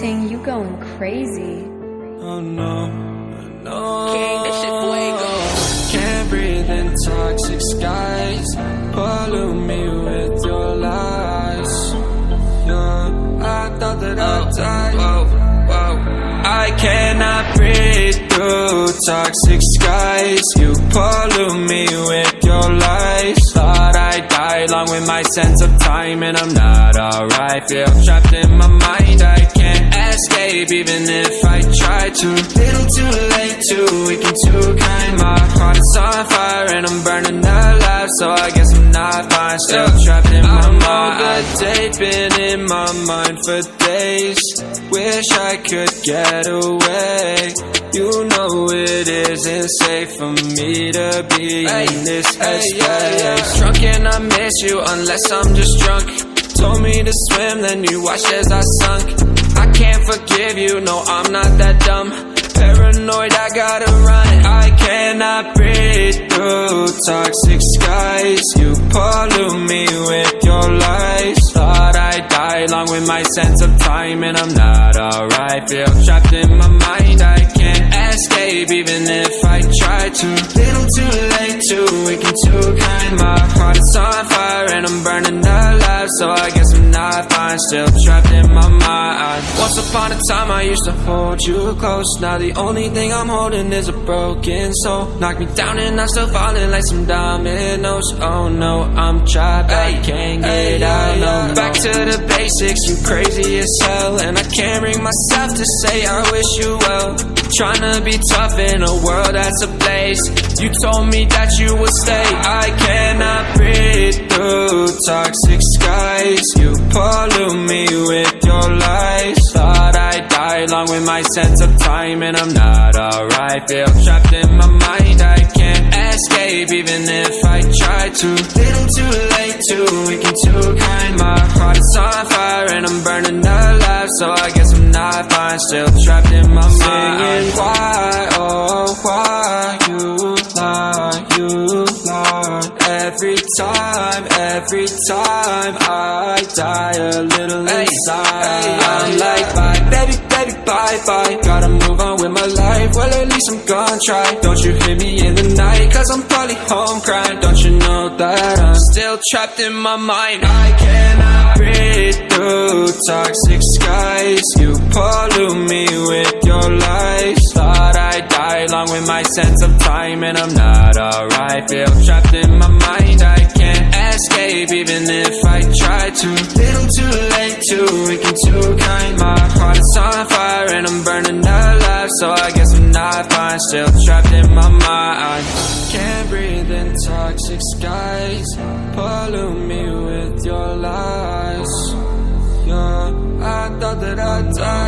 Ting, you going crazy. Oh no, no. King, this shit fuego. Can't breathe in toxic skies. Pollute me with your lies. Yeah, I thought that I'd die. I cannot breathe through toxic skies. You pollute me with your lies. Thought I'd die along with my sense of time, and I'm not alright. Feel trapped in my mind, I can't escape even if I try to. Little too late, too weak and too kind. My heart is on fire and I'm burning alive, so I guess I'm not fine. Still trapped in my mind. They've been in my mind for days. Wish I could get away. You know it isn't safe for me to be in this headspace. Drunk and I miss you unless I'm just drunk. Told me to swim, then you watched as I sunk. I can't forgive you, no, I'm not that dumb. Paranoid, I gotta run. I cannot breathe through toxic skies. You pollute me with your lies. Thought I'd die along with my sense of time, and I'm not alright. Feel trapped in my mind, I can't escape even if I try to. Little too late, too weak and too kind. My heart is on fire and I'm burning alive, so I guess I'm not fine. Still trapped in my mind. Once upon a time I used to hold you close. Now the only thing I'm holding is a broken soul. Knock me down and I'm still falling like some dominoes. Oh no, I'm trapped, I can't get out. No, back to the basics, you crazy as hell. And I can't bring myself to say I wish you well. Tryna be tough in a world that's ablaze. You told me that you would stay. I cannot breathe through toxic skies. You pollute me with your lies. Thought I'd die along with my sense of time, and I'm not alright. Feel trapped in my mind, I can't escape even if I try to. Little too late, too weak and too kind. My heart is on fire and I'm burning alive, so I guess I'm not fine. Still trapped in my mind. Why, oh why you lie, you lie. Every time I die a little inside. I'm like bye, baby, bye. Gotta move on with my life, well at least I'm gonna try. Don't you hear me in the night, cause I'm probably home crying. Don't you know that I'm still trapped in my mind. I cannot breathe through toxic skies. You pollute me with your lies. Thought I'd die along with my sense of time, and I'm not alright. Feel trapped in my mind, I can't escape even if I try to. Little too late, too weak and too kind. My heart is on fire and I'm burning alive, so I guess I'm not fine. Still trapped in my mind. Can't breathe in toxic skies. Pollute me with your lies. Yeah, I thought that I'd die.